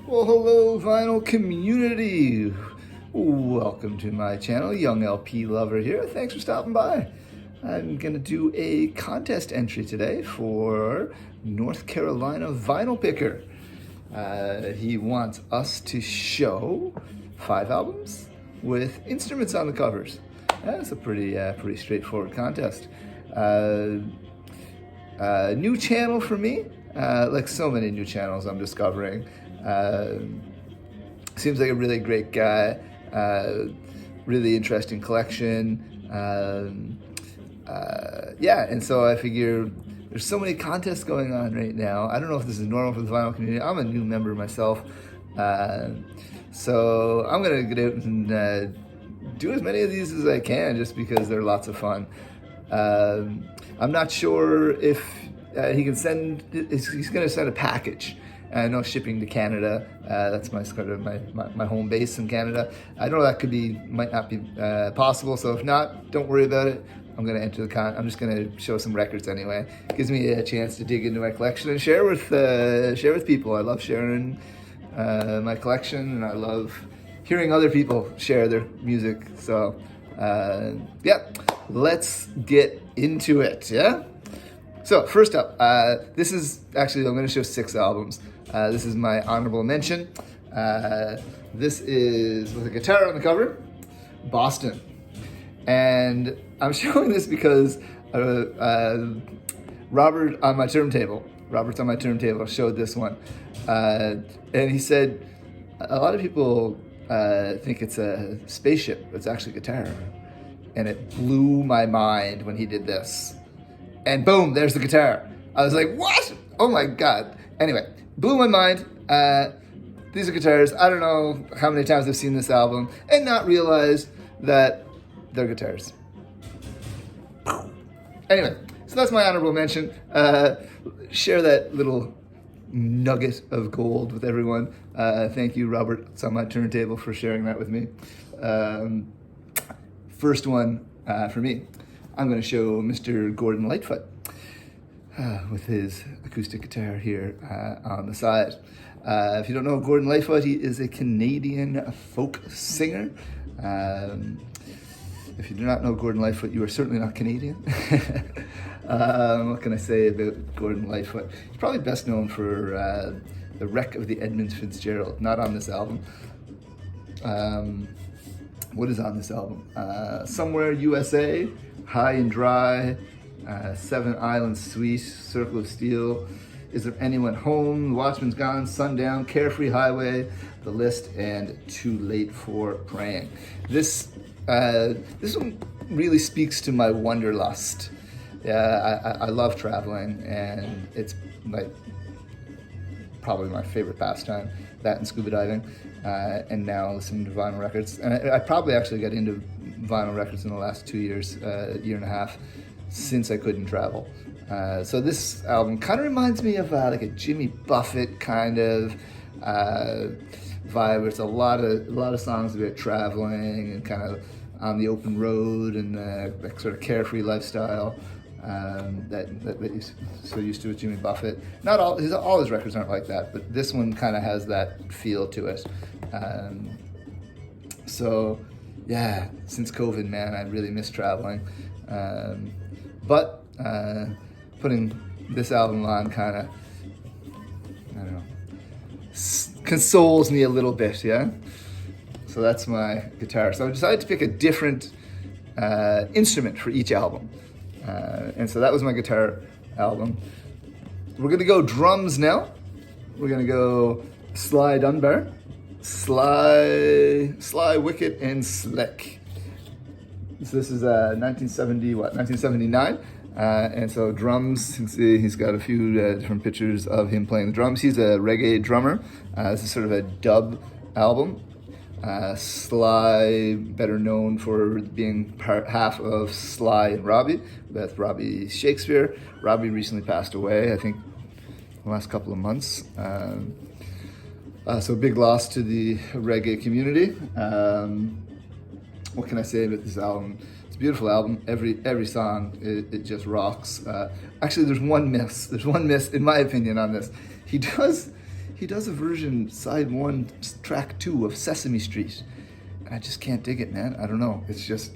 Well, hello, vinyl community. Welcome to my channel, Young LP Lover here. Thanks for stopping by. I'm gonna do a contest entry today for North Carolina Vinyl Picker. He wants us to show 5 albums with instruments on the covers. That's a pretty straightforward contest. New channel for me, like so many new channels I'm discovering. Seems like a really great guy, really interesting collection. Yeah, and so I figure there's so many contests going on right now. I don't know if this is normal for the vinyl community. I'm a new member myself. So I'm gonna get out and do as many of these as I can just because they're lots of fun. I'm not sure if he can send, he's gonna send a package. No shipping to Canada. That's my home base in Canada. I know that might not be possible. So if not, don't worry about it. I'm gonna enter the I'm just gonna show some records anyway. Gives me a chance to dig into my collection and share with people. I love sharing my collection, and I love hearing other people share their music. So yeah, let's get into it. Yeah. So first up, this is actually, I'm going to show 6 albums. This is my honorable mention. This is with a guitar on the cover, Boston. And I'm showing this because Robert's on my turntable showed this one. And he said, a lot of people think it's a spaceship, but it's actually a guitar. And it blew my mind when he did this. And boom, there's the guitar. I was like, what? Oh my God. Anyway, blew my mind. These are guitars. I don't know how many times I've seen this album and not realized that they're guitars. Anyway, so that's my honorable mention. Share that little nugget of gold with everyone. Thank you, Robert. It's on my turntable for sharing that with me. First one for me. I'm going to show Mr. Gordon Lightfoot with his acoustic guitar here on the side. If you don't know Gordon Lightfoot, he is a Canadian folk singer. If you do not know Gordon Lightfoot, you are certainly not Canadian. What can I say about Gordon Lightfoot? He's probably best known for The Wreck of the Edmund Fitzgerald, not on this album. What is on this album? Somewhere USA, High and Dry, 7 Island Suite, Circle of Steel, Is There Anyone Home, The Watchman's Gone, Sundown, Carefree Highway, The List, and Too Late for Praying. This one really speaks to my wanderlust. I love traveling, and it's probably my favorite pastime, that and scuba diving, and now listening to vinyl records. And I probably actually got into vinyl records in the last 2 years, year and a half, since I couldn't travel. So this album kind of reminds me of like a Jimmy Buffett kind of vibe. It's a lot of songs about traveling and kind of on the open road and that sort of carefree lifestyle that you're so used to with Jimmy Buffett. Not all his records aren't like that, but this one kind of has that feel to it. So yeah, since COVID, man, I really miss traveling. But putting this album on kind of, I don't know, consoles me a little bit, yeah? So that's my guitar. So I decided to pick a different instrument for each album. And so that was my guitar album. We're gonna go drums now. We're gonna go Sly Dunbar, Sly, Wicked, and Slick. So this is 1979. And so drums, you can see he's got a few different pictures of him playing the drums. He's a reggae drummer. This is sort of a dub album. Sly, better known for being half of Sly and Robbie, with Robbie Shakespeare. Robbie recently passed away, I think, the last couple of months. So big loss to the reggae community. What can I say about this album? It's a beautiful album. Every song, it just rocks. Actually, there's one miss. There's one miss, in my opinion, on this. He does he does a version, side 1, track 2 of Sesame Street. I just can't dig it, man. I don't know. It's just,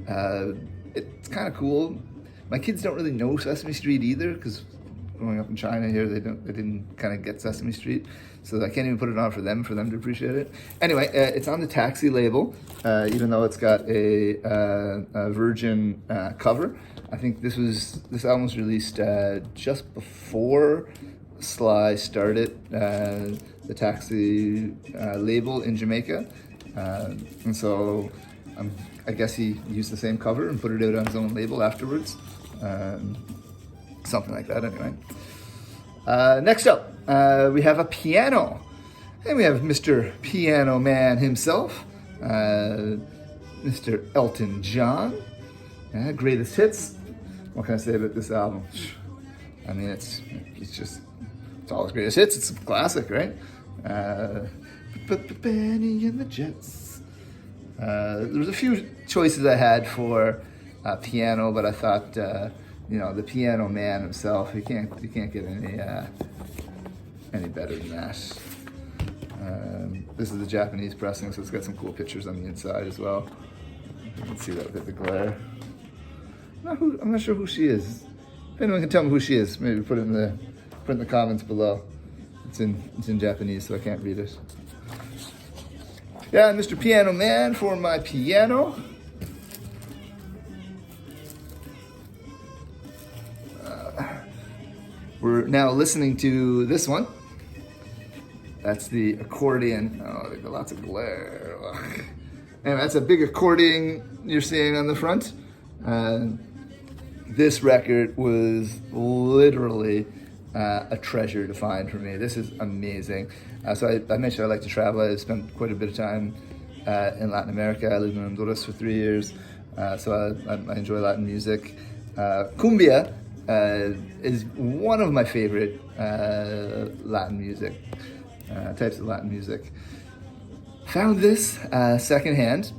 it's kind of cool. My kids don't really know Sesame Street either, because growing up in China here, they didn't kind of get Sesame Street, so I can't even put it on for them to appreciate it. Anyway, it's on the Taxi label, even though it's got a Virgin cover. I think this album was released just before Sly started the Taxi label in Jamaica, and so I guess he used the same cover and put it out on his own label afterwards. Something like that, anyway. Next up, we have a piano. And we have Mr. Piano Man himself, Mr. Elton John. Greatest hits. What can I say about this album? I mean, it's all his greatest hits. It's a classic, right? Benny and the Jets. There was a few choices I had for piano, but I thought, the Piano Man himself, you can't get any better than that. This is the Japanese pressing, so it's got some cool pictures on the inside as well. You can see that with the glare. I'm not sure who she is. If anyone can tell me who she is, maybe put it in the comments below. It's in Japanese, so I can't read it. Yeah, Mr. Piano Man for my piano. We're now listening to this one. That's the accordion. Oh, there's lots of glare. Anyway, that's a big accordion you're seeing on the front. This record was literally a treasure to find for me. This is amazing. So I mentioned I like to travel. I spent quite a bit of time in Latin America. I lived in Honduras for 3 years, so I enjoy Latin music. Cumbia is one of my favorite Latin music, types of Latin music. Found this secondhand.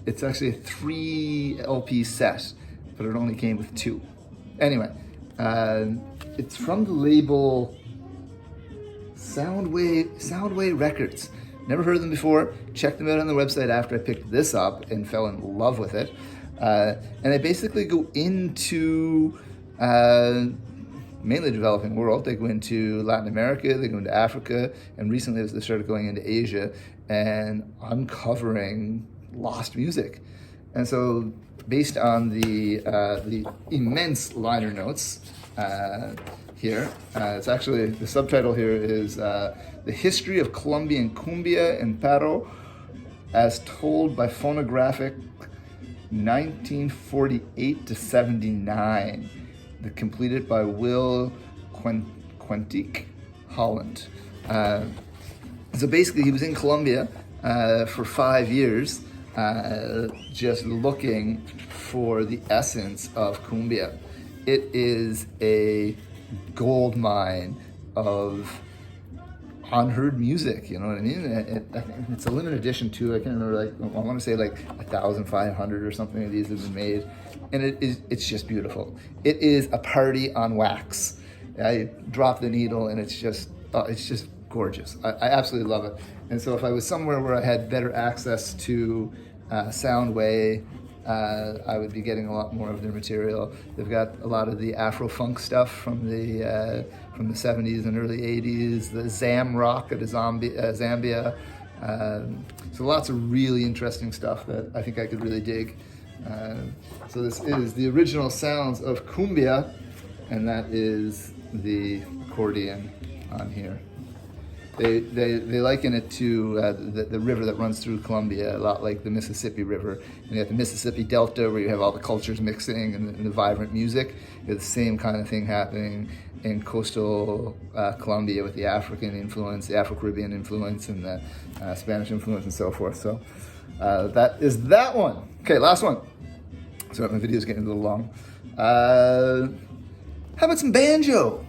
It's actually a 3 LP set, but it only came with 2. Anyway, it's from the label Soundway Records. Never heard of them before. Checked them out on the website after I picked this up and fell in love with it. And they basically go into mainly developing world. They go into Latin America, they go into Africa, and recently they started going into Asia and uncovering lost music. And so based on the immense liner notes here, it's actually, the subtitle here is The History of Colombian Cumbia and Paro as Told by Phonographic 1948 to 79, completed by Will Quentique, Holland. So basically he was in Colombia for 5 years, just looking for the essence of cumbia. It is a gold mine of unheard music, you know what I mean? I think it's a limited edition too. I can't remember, I want to say 1,500 or something of these have been made, and it's just beautiful. It is a party on wax. I drop the needle and it's just gorgeous. I absolutely love it. And so if I was somewhere where I had better access to Soundway, I would be getting a lot more of their material. They've got a lot of the Afro-funk stuff from the 70s and early 80s, the Zam rock of Zambia. So lots of really interesting stuff that I think I could really dig. So this is the original sounds of cumbia, and that is the accordion on here. They liken it to the river that runs through Colombia, a lot like the Mississippi River. And you have the Mississippi Delta where you have all the cultures mixing and the vibrant music. You have the same kind of thing happening in coastal Colombia with the African influence, the Afro-Caribbean influence, and the Spanish influence and so forth. So that is that one. Okay, last one. Sorry, my video's getting a little long. How about some banjo?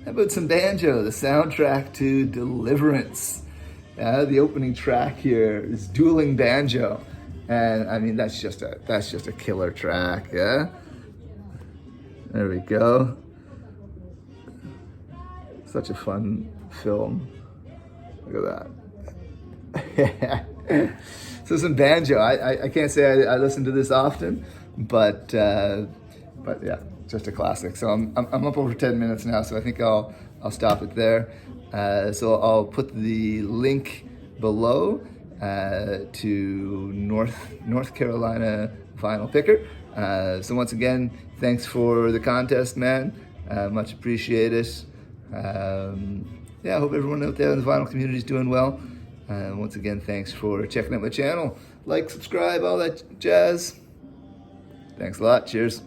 How about some banjo, the soundtrack to Deliverance? The opening track here is Dueling Banjo. And I mean, that's just a killer track, yeah? There we go. Such a fun film. Look at that. So some banjo. I can't say I listen to this often, but yeah, just a classic. So I'm up over 10 minutes now, so I think I'll stop it there. So I'll put the link below to North Carolina Vinyl Picker. So once again, thanks for the contest, man. Much appreciated. Yeah, I hope everyone out there in the vinyl community is doing well. Once again, thanks for checking out my channel. Like, subscribe, all that jazz. Thanks a lot. Cheers.